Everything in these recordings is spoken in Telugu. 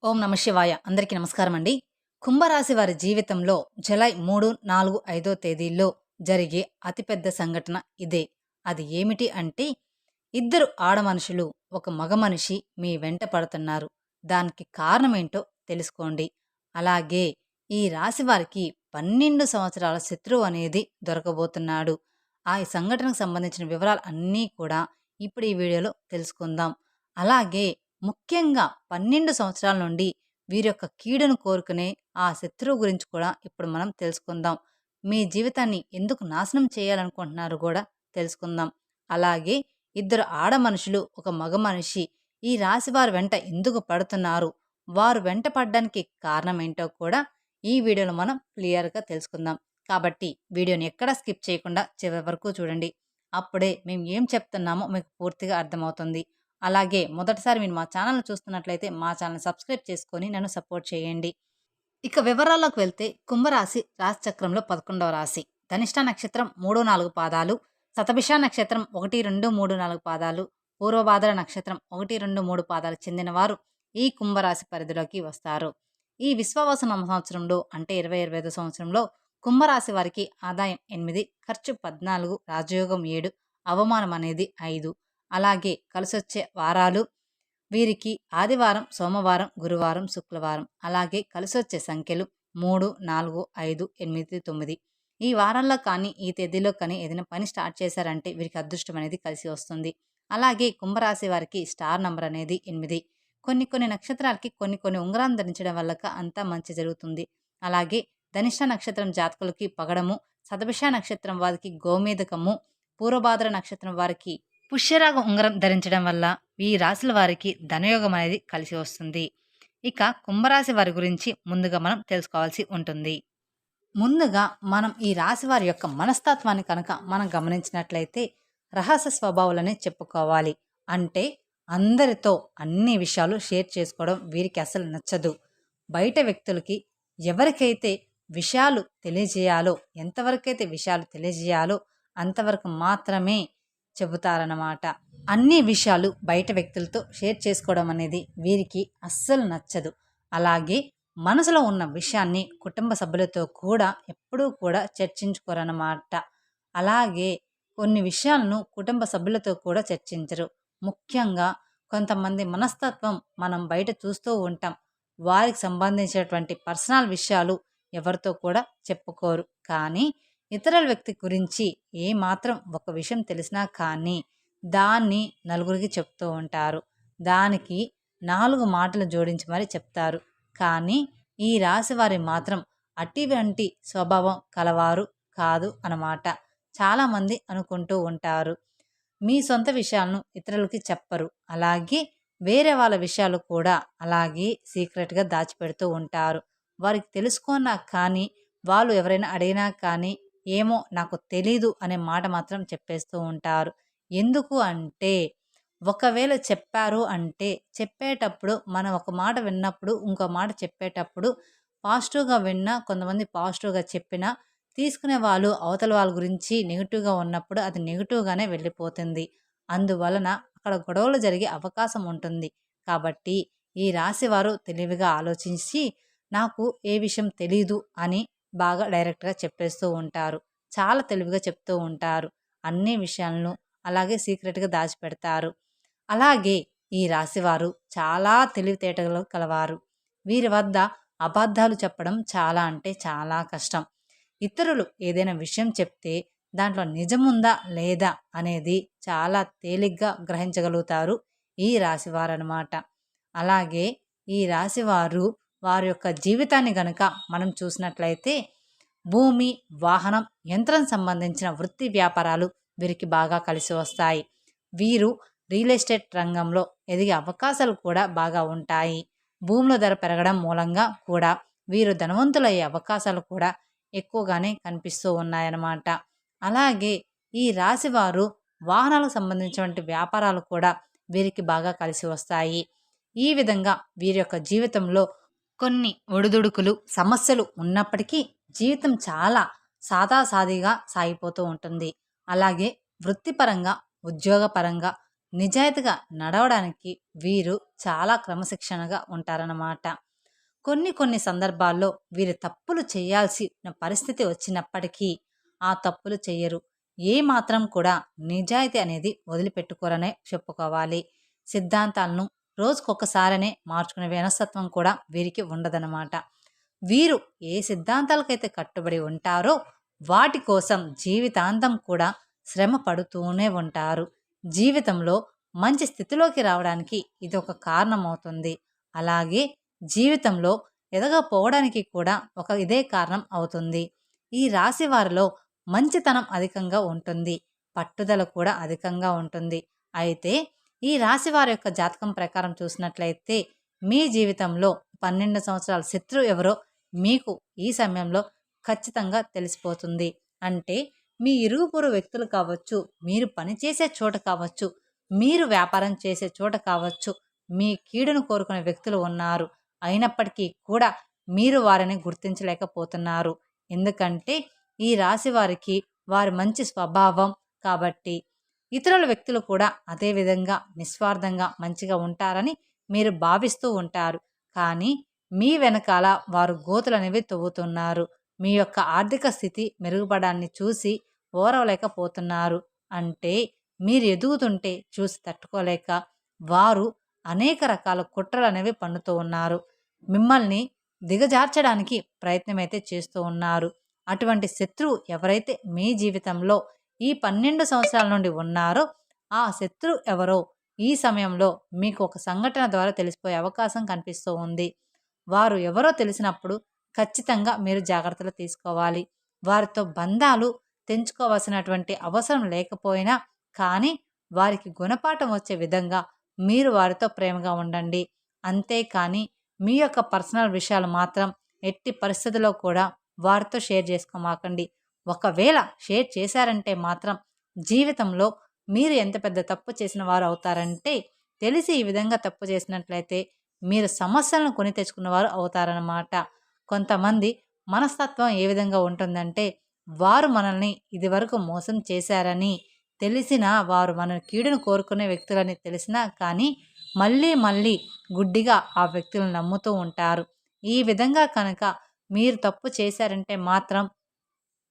ఓం నమ శివాయ. అందరికీ నమస్కారం అండి. కుంభరాశి వారి జీవితంలో జూలై 3, 4, 5 తేదీల్లో జరిగే అతిపెద్ద సంఘటన ఇదే. అది ఏమిటి అంటే, ఇద్దరు ఆడమనుషులు ఒక మగ మనిషి మీ వెంట పడుతున్నారు. దానికి కారణమేంటో తెలుసుకోండి. అలాగే ఈ రాశి వారికి 12 సంవత్సరాల శత్రువు అనేది దొరకబోతున్నాడు. ఆ సంఘటనకు సంబంధించిన వివరాలు అన్నీ కూడా ఇప్పుడు ఈ వీడియోలో తెలుసుకుందాం. అలాగే ముఖ్యంగా 12 సంవత్సరాల నుండి వీరి యొక్క కీడును కోరుకునే ఆ శత్రువు గురించి కూడా ఇప్పుడు మనం తెలుసుకుందాం. మీ జీవితాన్ని ఎందుకు నాశనం చేయాలనుకుంటున్నారో కూడా తెలుసుకుందాం. అలాగే ఇద్దరు ఆడ మనుషులు ఒక మగ మనిషి ఈ రాశి వారి వెంట ఎందుకు పడుతున్నారు, వారు వెంట పడడానికి కారణం ఏంటో కూడా ఈ వీడియోలో మనం క్లియర్గా తెలుసుకుందాం. కాబట్టి వీడియోని ఎక్కడా స్కిప్ చేయకుండా చివరి వరకు చూడండి. అప్పుడే మేము ఏం చెప్తున్నామో మీకు పూర్తిగా అర్థమవుతుంది. అలాగే మొదటిసారి మీరు మా ఛానల్‌ని చూస్తున్నట్లయితే మా ఛానల్‌ని సబ్స్క్రైబ్ చేసుకొని నన్ను సపోర్ట్ చేయండి. ఇక వివరాల్లోకి వెళ్తే కుంభరాశి రాశి చక్రంలో 11వ రాశి. ధనిష్ట నక్షత్రం 3, 4 పాదాలు, శతభిష నక్షత్రం 1, 2, 3, 4 పాదాలు, పూర్వభాద్ర నక్షత్రం 1, 2, 3 పాదాలకు చెందిన వారు ఈ కుంభరాశి పరిధిలోకి వస్తారు. ఈ విశ్వావస సంవత్సరంలో అంటే 2025 సంవత్సరంలో కుంభరాశి వారికి ఆదాయం 8, ఖర్చు 14, రాజయోగం 7, అవమానం అనేది 5. అలాగే కలిసొచ్చే వారాలు వీరికి ఆదివారం, సోమవారం, గురువారం, శుక్రవారం. అలాగే కలిసొచ్చే సంఖ్యలు 3, 4, 5, 8, 9. ఈ వారాల్లో కానీ ఈ తేదీలో కానీ ఏదైనా పని స్టార్ట్ చేశారంటే వీరికి అదృష్టం అనేది కలిసి వస్తుంది. అలాగే కుంభరాశి వారికి స్టార్ నంబర్ అనేది 8. కొన్ని నక్షత్రాలకి కొన్ని ఉంగరాన్ని ధరించడం వల్ల అంతా మంచి జరుగుతుంది. అలాగే ధనిష్ట నక్షత్రం జాతకులకి పగడము, శతభిష నక్షత్రం వారికి గోమేదకము, పూర్వభాద్ర నక్షత్రం వారికి పుష్యరాగ ఉంగరం ధరించడం వల్ల ఈ రాశుల వారికి ధనయోగం అనేది కలిసి వస్తుంది. ఇక కుంభరాశి వారి గురించి ముందుగా మనం తెలుసుకోవాల్సి ఉంటుంది. ముందుగా మనం ఈ రాశి వారి యొక్క మనస్తత్వాన్ని కనుక మనం గమనించినట్లయితే రహస్య స్వభావాలనే చెప్పుకోవాలి. అంటే అందరితో అన్ని విషయాలు షేర్ చేసుకోవడం వీరికి అసలు నచ్చదు. బయట వ్యక్తులకి ఎవరికైతే విషయాలు తెలియజేయాలో, ఎంతవరకైతే విషయాలు తెలియజేయాలో అంతవరకు మాత్రమే చెబుతారన్నమాట. అన్ని విషయాలు బయట వ్యక్తులతో షేర్ చేసుకోవడం అనేది వీరికి అస్సలు నచ్చదు. అలాగే మనసులో ఉన్న విషయాన్ని కుటుంబ సభ్యులతో కూడా ఎప్పుడూ కూడా చర్చించుకోరన్నమాట. అలాగే కొన్ని విషయాలను కుటుంబ సభ్యులతో కూడా చర్చించరు. ముఖ్యంగా కొంతమంది మనస్తత్వం మనం బయట చూస్తూ ఉంటాం. వారికి సంబంధించినటువంటి పర్సనల్ విషయాలు ఎవరితో కూడా చెప్పుకోరు. కానీ ఇతరుల వ్యక్తి గురించి ఏమాత్రం ఒక విషయం తెలిసినా కానీ దాన్ని నలుగురికి చెప్తూ ఉంటారు. దానికి 4 మాటలు జోడించి మరీ చెప్తారు. కానీ ఈ రాశి వారి మాత్రం అటువంటి స్వభావం కలవారు కాదు అన్నమాట. చాలామంది అనుకుంటూ ఉంటారు, మీ సొంత విషయాలను ఇతరులకి చెప్పరు. అలాగే వేరే వాళ్ళ విషయాలు కూడా అలాగే సీక్రెట్గా దాచిపెడుతూ ఉంటారు. వారికి తెలుసుకున్నా కానీ వాళ్ళు ఎవరైనా అడిగినా కానీ ఏమో నాకు తెలీదు అనే మాట మాత్రం చెప్పేస్తూ ఉంటారు. ఎందుకు అంటే ఒకవేళ చెప్పారు అంటే చెప్పేటప్పుడు మనం ఒక మాట విన్నప్పుడు ఇంకో మాట చెప్పేటప్పుడు పాజిటివ్గా విన్నా, కొంతమంది పాజిటివ్గా చెప్పినా తీసుకునే వాళ్ళు అవతల వాళ్ళ గురించి నెగిటివ్గా ఉన్నప్పుడు అది నెగిటివ్గానే వెళ్ళిపోతుంది. అందువలన అక్కడ గొడవలు జరిగే అవకాశం ఉంటుంది. కాబట్టి ఈ రాశి వారు తెలివిగా ఆలోచించి నాకు ఏ విషయం తెలీదు అని బాగా డైరెక్ట్గా చెప్పేస్తూ ఉంటారు. చాలా తెలివిగా చెప్తూ ఉంటారు. అన్ని విషయాలను అలాగే సీక్రెట్గా దాచిపెడతారు. అలాగే ఈ రాశివారు చాలా తెలివితేటలు కలవారు. వీరి వద్ద అబద్ధాలు చెప్పడం చాలా అంటే చాలా కష్టం. ఇతరులు ఏదైనా విషయం చెప్తే దాంట్లో నిజముందా లేదా అనేది చాలా తేలిగ్గా గ్రహించగలుగుతారు ఈ రాశివారు అన్నమాట. అలాగే ఈ రాశివారు వారి యొక్క జీవితాన్ని గనుక మనం చూసినట్లయితే భూమి, వాహనం, యంత్రం సంబంధించిన వృత్తి వ్యాపారాలు వీరికి బాగా కలిసి వస్తాయి. వీరు రియల్ ఎస్టేట్ రంగంలో ఎదిగే అవకాశాలు కూడా బాగా ఉంటాయి. భూముల ధర పెరగడం మూలంగా కూడా వీరు ధనవంతులయ్యే అవకాశాలు కూడా ఎక్కువగానే కనిపిస్తూ ఉన్నాయన్నమాట. అలాగే ఈ రాశి వారు వాహనాలకు సంబంధించినటువంటి వ్యాపారాలు కూడా వీరికి బాగా కలిసి వస్తాయి. ఈ విధంగా వీరి యొక్క జీవితంలో కొన్ని ఒడిదుడుకులు, సమస్యలు ఉన్నప్పటికీ జీవితం చాలా సాదాసాదిగా సాగిపోతూ ఉంటుంది. అలాగే వృత్తిపరంగా, ఉద్యోగపరంగా నిజాయితీగా నడవడానికి వీరు చాలా క్రమశిక్షణగా ఉంటారన్నమాట. కొన్ని కొన్ని సందర్భాల్లో వీరు తప్పులు చేయాల్సిన పరిస్థితి వచ్చినప్పటికీ ఆ తప్పులు చెయ్యరు. ఏ మాత్రం కూడా నిజాయితీ అనేది వదిలిపెట్టుకోరనే చెప్పుకోవాలి. సిద్ధాంతాలను రోజుకొకసారనే మార్చుకునే మనస్తత్వం కూడా వీరికి ఉండదన్నమాట. వీరు ఏ సిద్ధాంతాలకైతే కట్టుబడి ఉంటారో వాటి కోసం జీవితాంతం కూడా శ్రమ పడుతూనే ఉంటారు. జీవితంలో మంచి స్థితిలోకి రావడానికి ఇది ఒక కారణమవుతుంది. అలాగే జీవితంలో ఎదగపోవడానికి కూడా ఇదే కారణం అవుతుంది. ఈ రాశి వారిలో మంచితనం అధికంగా ఉంటుంది. పట్టుదల కూడా అధికంగా ఉంటుంది. అయితే ఈ రాశి వారి యొక్క జాతకం ప్రకారం చూసినట్లయితే మీ జీవితంలో 12 సంవత్సరాల శత్రువు ఎవరో మీకు ఈ సమయంలో ఖచ్చితంగా తెలిసిపోతుంది. అంటే మీ ఇరుగు పొరుగు వ్యక్తులు కావచ్చు, మీరు పనిచేసే చోట కావచ్చు, మీరు వ్యాపారం చేసే చోట కావచ్చు, మీ కీడును కోరుకునే వ్యక్తులు ఉన్నారు. అయినప్పటికీ కూడా మీరు వారిని గుర్తించలేకపోతున్నారు. ఎందుకంటే ఈ రాశి వారికి వారి మంచి స్వభావం కాబట్టి ఇతరుల వ్యక్తులు కూడా అదే విధంగా నిస్వార్థంగా మంచిగా ఉంటారని మీరు భావిస్తూ ఉంటారు. కానీ మీ వెనకాల వారు గోతులు అనేవి తవ్వుతున్నారు. మీ యొక్క ఆర్థిక స్థితి మెరుగుపడాన్ని చూసి ఓరవలేకపోతున్నారు. అంటే మీరు ఎదుగుతుంటే చూసి తట్టుకోలేక వారు అనేక రకాల కుట్రలు అనేవి పన్నుతూ ఉన్నారు. మిమ్మల్ని దిగజార్చడానికి ప్రయత్నమైతే చేస్తూ ఉన్నారు. అటువంటి శత్రువు ఎవరైతే మీ జీవితంలో ఈ 12 సంవత్సరాల నుండి ఉన్నారో ఆ శత్రువు ఎవరో ఈ సమయంలో మీకు ఒక సంఘటన ద్వారా తెలిసిపోయే అవకాశం కనిపిస్తూ ఉంది. వారు ఎవరో తెలిసినప్పుడు ఖచ్చితంగా మీరు జాగ్రత్తలు తీసుకోవాలి. వారితో బంధాలు తెంచుకోవాల్సినటువంటి అవసరం లేకపోయినా కానీ వారికి గుణపాఠం వచ్చే విధంగా మీరు వారితో ప్రేమగా ఉండండి. అంతేకాని మీ యొక్క పర్సనల్ విషయాలు మాత్రం ఎట్టి పరిస్థితుల్లో కూడా వారితో షేర్ చేసుకోమాకండి. ఒకవేళ షేర్ చేశారంటే మాత్రం జీవితంలో మీరు ఎంత పెద్ద తప్పు చేసిన వారు అవుతారంటే తెలిసి ఈ విధంగా తప్పు చేసినట్లయితే మీరు సమస్యలను కొని తెచ్చుకున్నవారు అవుతారన్నమాట. కొంతమంది మనస్తత్వం ఏ విధంగా ఉంటుందంటే వారు మనల్ని ఇదివరకు మోసం చేశారని తెలిసినా వారు మన కీడును కోరుకునే వ్యక్తులని తెలిసినా కానీ మళ్ళీ మళ్ళీ గుడ్డిగా ఆ వ్యక్తులను నమ్ముతూ ఉంటారు. ఈ విధంగా కనుక మీరు తప్పు చేశారంటే మాత్రం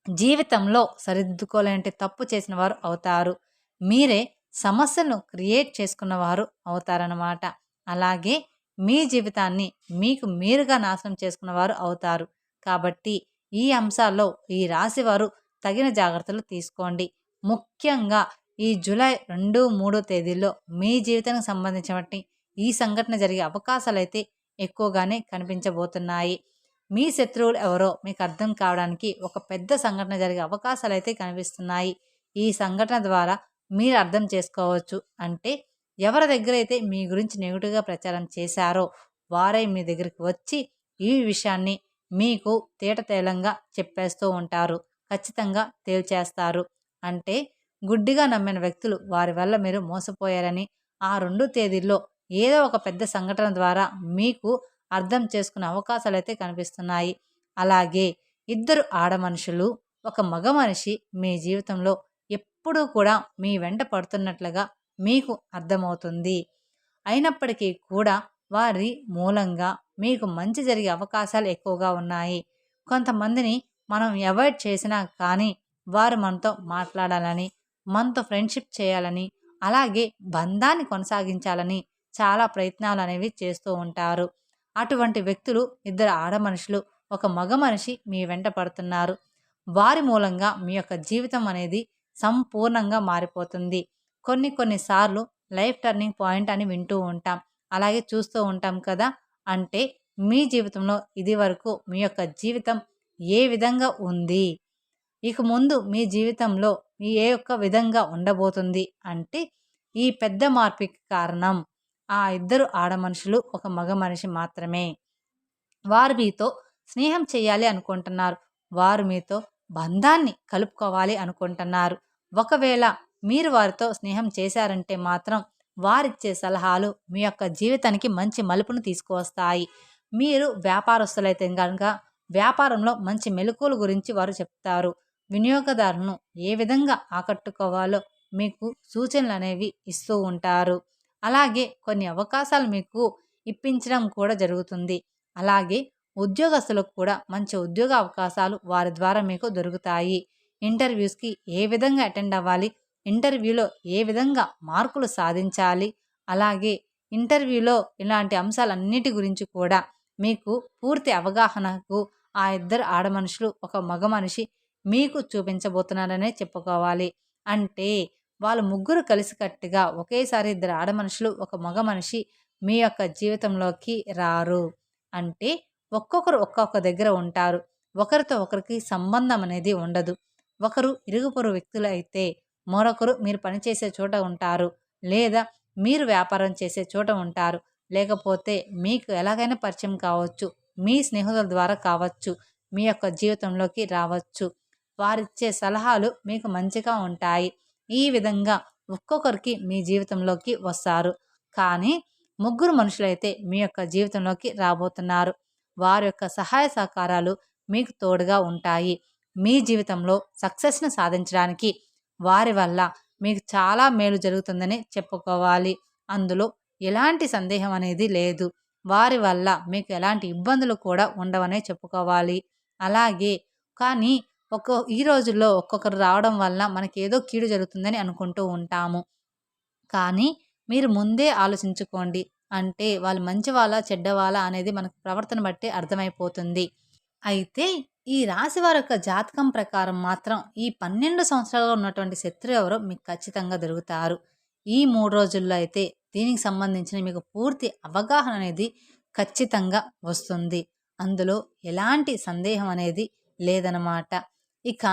జీవితంలో సరిదిద్దుకోలేంటి తప్పు చేసిన వారు అవుతారు. మీరే సమస్యలను క్రియేట్ చేసుకున్నవారు అవుతారన్నమాట. అలాగే మీ జీవితాన్ని మీకు మీరుగా నాశనం చేసుకున్నవారు అవుతారు. కాబట్టి ఈ అంశాల్లో ఈ రాశివారు తగిన జాగ్రత్తలు తీసుకోండి. ముఖ్యంగా ఈ జూలై 2, 3 తేదీల్లో మీ జీవితానికి సంబంధించినటువంటి ఈ సంఘటన జరిగే అవకాశాలైతే ఎక్కువగానే కనిపించబోతున్నాయి. మీ శత్రువులు ఎవరో మీకు అర్థం కావడానికి ఒక పెద్ద సంఘటన జరిగే అవకాశాలైతే కనిపిస్తున్నాయి. ఈ సంఘటన ద్వారా మీరు అర్థం చేసుకోవచ్చు. అంటే ఎవరి దగ్గర అయితే మీ గురించి నెగిటివ్గా ప్రచారం చేశారో వారే మీ దగ్గరికి వచ్చి ఈ విషయాన్ని మీకు తేటతేలంగా చెప్పేస్తూ ఉంటారు. ఖచ్చితంగా తేల్చేస్తారు. అంటే గుడ్డిగా నమ్మిన వ్యక్తులు వారి వల్ల మీరు మోసపోయారని ఆ 2 తేదీల్లో ఏదో ఒక పెద్ద సంఘటన ద్వారా మీకు అర్థం చేసుకునే అవకాశాలు అయితే కనిపిస్తున్నాయి. అలాగే ఇద్దరు ఆడ మనుషులు ఒక మగ మనిషి మీ జీవితంలో ఎప్పుడూ కూడా మీ వెంట పడుతున్నట్లుగా మీకు అర్థమవుతుంది. అయినప్పటికీ కూడా వారి మూలంగా మీకు మంచి జరిగే అవకాశాలు ఎక్కువగా ఉన్నాయి. కొంతమందిని మనం అవాయిడ్ చేసినా కానీ వారు మనతో మాట్లాడాలని, మనతో ఫ్రెండ్షిప్ చేయాలని, అలాగే బంధాన్ని కొనసాగించాలని చాలా ప్రయత్నాలు అనేవి చేస్తూ ఉంటారు. అటువంటి వ్యక్తులు ఇద్దరు ఆడ మనుషులు ఒక మగ మనిషి మీ వెంట పడుతున్నారు. వారి మూలంగా మీ యొక్క జీవితం అనేది సంపూర్ణంగా మారిపోతుంది. కొన్ని సార్లు లైఫ్ టర్నింగ్ పాయింట్ అని వింటూ ఉంటాం, అలాగే చూస్తూ ఉంటాం కదా. అంటే మీ జీవితంలో ఇది వరకు మీ యొక్క జీవితం ఏ విధంగా ఉంది, ఇక ముందు మీ జీవితంలో ఏ యొక్క విధంగా ఉండబోతుంది అంటే ఈ పెద్ద మార్పుకి కారణం ఆ ఇద్దరు ఆడ మనుషులు ఒక మగ మనిషి మాత్రమే. వారు మీతో స్నేహం చేయాలి అనుకుంటున్నారు. వారు మీతో బంధాన్ని కలుపుకోవాలి అనుకుంటున్నారు. ఒకవేళ మీరు వారితో స్నేహం చేశారంటే మాత్రం వారిచ్చే సలహాలు మీ యొక్క జీవితానికి మంచి మలుపును తీసుకువస్తాయి. మీరు వ్యాపారస్తులైతే కనుక వ్యాపారంలో మంచి మెలకువల గురించి వారు చెప్తారు. వినియోగదారులను ఏ విధంగా ఆకట్టుకోవాలో మీకు సూచనలనేవి ఇస్తూ ఉంటారు. అలాగే కొన్ని అవకాశాలు మీకు ఇప్పించడం కూడా జరుగుతుంది. అలాగే ఉద్యోగస్తులకు కూడా మంచి ఉద్యోగ అవకాశాలు వారి ద్వారా మీకు దొరుకుతాయి. ఇంటర్వ్యూస్‌కి ఏ విధంగా అటెండ్ అవ్వాలి? ఇంటర్వ్యూలో ఏ విధంగా మార్కులు సాధించాలి? అలాగే ఇంటర్వ్యూలో ఇలాంటి అంశాలన్నిటి గురించి కూడా మీకు పూర్తి అవగాహనకు ఆ ఇద్దరు ఆడమనుషులు, ఒక మగ మనిషి మీకు చూపించబోతున్నారనే చెప్పుకోవాలి. అంటే వాళ్ళు ముగ్గురు కలిసికట్టుగా ఒకేసారి ఇద్దరు ఆడమనుషులు, ఒక మగ మనిషి మీ యొక్క జీవితంలోకి రారు. అంటే ఒక్కొక్కరు ఒక్కొక్క దగ్గర ఉంటారు. ఒకరితో ఒకరికి సంబంధం అనేది ఉండదు. ఒకరు ఇరుగు పొరుగు వ్యక్తులు అయితే మరొకరు మీరు పనిచేసే చోట ఉంటారు. లేదా మీరు వ్యాపారం చేసే చోట ఉంటారు. లేకపోతే మీకు ఎలాగైనా పరిచయం కావచ్చు. మీ స్నేహితుల ద్వారా కావచ్చు. మీ యొక్క జీవితంలోకి రావచ్చు. వారిచ్చే సలహాలు మీకు మంచిగా ఉంటాయి. ఈ విధంగా ఒక్కొక్కరికి మీ జీవితంలోకి వస్తారు. కానీ ముగ్గురు మనుషులైతే మీ యొక్క జీవితంలోకి రాబోతున్నారు. వారి యొక్క సహాయ సహకారాలు మీకు తోడుగా ఉంటాయి. మీ జీవితంలో సక్సెస్‌ని సాధించడానికి వారి వల్ల మీకు చాలా మేలు జరుగుతుందని చెప్పుకోవాలి. అందులో ఎలాంటి సందేహం అనేది లేదు. వారి వల్ల మీకు ఎలాంటి ఇబ్బందులు కూడా ఉండవనే చెప్పుకోవాలి. అలాగే కానీ ఈ రోజుల్లో ఒక్కొక్కరు రావడం వల్ల మనకేదో కీడు జరుగుతుందని అనుకుంటూ ఉంటాము. కానీ మీరు ముందే ఆలోచించుకోండి. అంటే వాళ్ళు మంచివాళ్ళా? చెడ్డవాళ్ళా? అనేది మనకు ప్రవర్తన బట్టే అర్థమైపోతుంది. అయితే ఈ రాశి వారి యొక్క జాతకం ప్రకారం మాత్రం ఈ 12 సంవత్సరాలుగా ఉన్నటువంటి శత్రువు ఎవరో మీకు ఖచ్చితంగా దొరుకుతారు. ఈ 3 రోజుల్లో అయితే దీనికి సంబంధించిన మీకు పూర్తి అవగాహన అనేది ఖచ్చితంగా వస్తుంది. అందులో ఎలాంటి సందేహం అనేది లేదనమాట. ఇక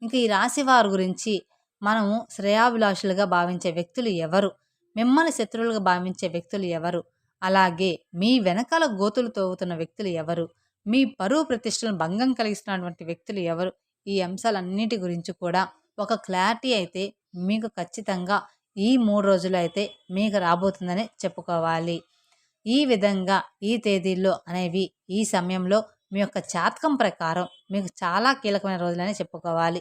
ఈ రాశి వారి గురించి మనము శ్రేయాభిలాషులుగా భావించే వ్యక్తులు ఎవరు? మిమ్మల్ని శత్రువులుగా భావించే వ్యక్తులు ఎవరు? అలాగే మీ వెనకాల గోతులు తవ్వుతున్న వ్యక్తులు ఎవరు? మీ పరువు ప్రతిష్టలను భంగం కలిగిస్తున్నటువంటి వ్యక్తులు ఎవరు? ఈ అంశాలన్నిటి గురించి కూడా ఒక క్లారిటీ అయితే మీకు ఖచ్చితంగా ఈ 3 రోజులు అయితే మీకు రాబోతుందని చెప్పుకోవాలి. ఈ విధంగా ఈ తేదీల్లో అనేవి ఈ సమయంలో మీ యొక్క జాతకం ప్రకారం మీకు చాలా కీలకమైన రోజులనే చెప్పుకోవాలి.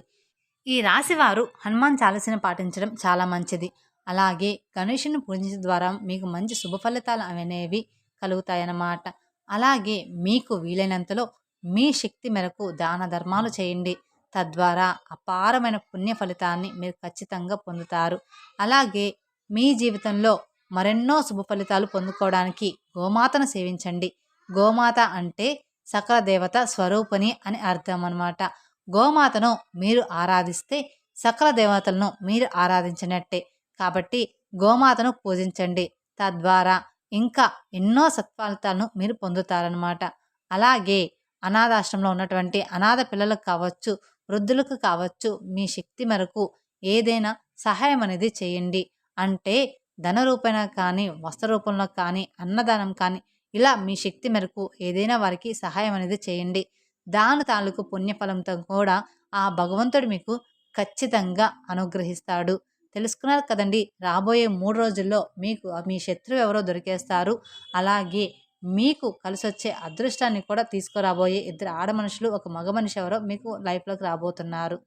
ఈ రాశివారు హనుమాన్ చాలీసాను పాటించడం చాలా మంచిది. అలాగే గణేషుని పూజించడం ద్వారా మీకు మంచి శుభ ఫలితాలు అనేవి కలుగుతాయన్నమాట. అలాగే మీకు వీలైనంతలో మీ శక్తి మేరకు దాన ధర్మాలు చేయండి. తద్వారా అపారమైన పుణ్య ఫలితాన్ని మీరు ఖచ్చితంగా పొందుతారు. అలాగే మీ జీవితంలో మరెన్నో శుభ ఫలితాలు పొందుకోవడానికి గోమాతను సేవించండి. గోమాత అంటే సకల దేవత స్వరూపిణి అని అర్థం అన్నమాట. గోమాతను మీరు ఆరాధిస్తే సకల దేవతలను మీరు ఆరాధించినట్టే. కాబట్టి గోమాతను పూజించండి. తద్వారా ఇంకా ఎన్నో సత్ఫలితాలను మీరు పొందుతారనమాట. అలాగే అనాథాశ్రమంలో ఉన్నటువంటి అనాథ పిల్లలకు కావచ్చు, వృద్ధులకు కావచ్చు, మీ శక్తి మేరకు ఏదైనా సహాయం అనేది చేయండి. అంటే ధన రూపేణా కానీ, వస్త్ర రూపంలో కానీ, అన్నదానం కానీ ఇలా మీ శక్తి మేరకు ఏదైనా వారికి సహాయం అనేది చేయండి. దాని తాలూకు పుణ్యఫలంతో కూడా ఆ భగవంతుడు మీకు ఖచ్చితంగా అనుగ్రహిస్తాడు. తెలుసుకున్నారు కదండి. రాబోయే 3 రోజుల్లో మీకు మీ శత్రువు ఎవరో దొరికేస్తారు. అలాగే మీకు కలిసొచ్చే అదృష్టాన్ని కూడా తీసుకురాబోయే ఇద్దరు ఆడ మనుషులు, ఒక మగ మనిషి ఎవరో మీకు లైఫ్‌లోకి రాబోతున్నారు.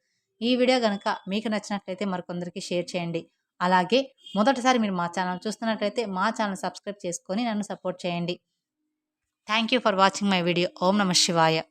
ఈ వీడియో గనక మీకు నచ్చినట్లయితే మరికొందరికి షేర్ చేయండి. అలాగే మొదటిసారి మీరు మా ఛానల్ చూస్తున్నట్లయితే మా ఛానల్ సబ్స్క్రైబ్ చేసుకొని నన్ను సపోర్ట్ చేయండి. Thank you for watching my video. ఓం నమః శివాయ.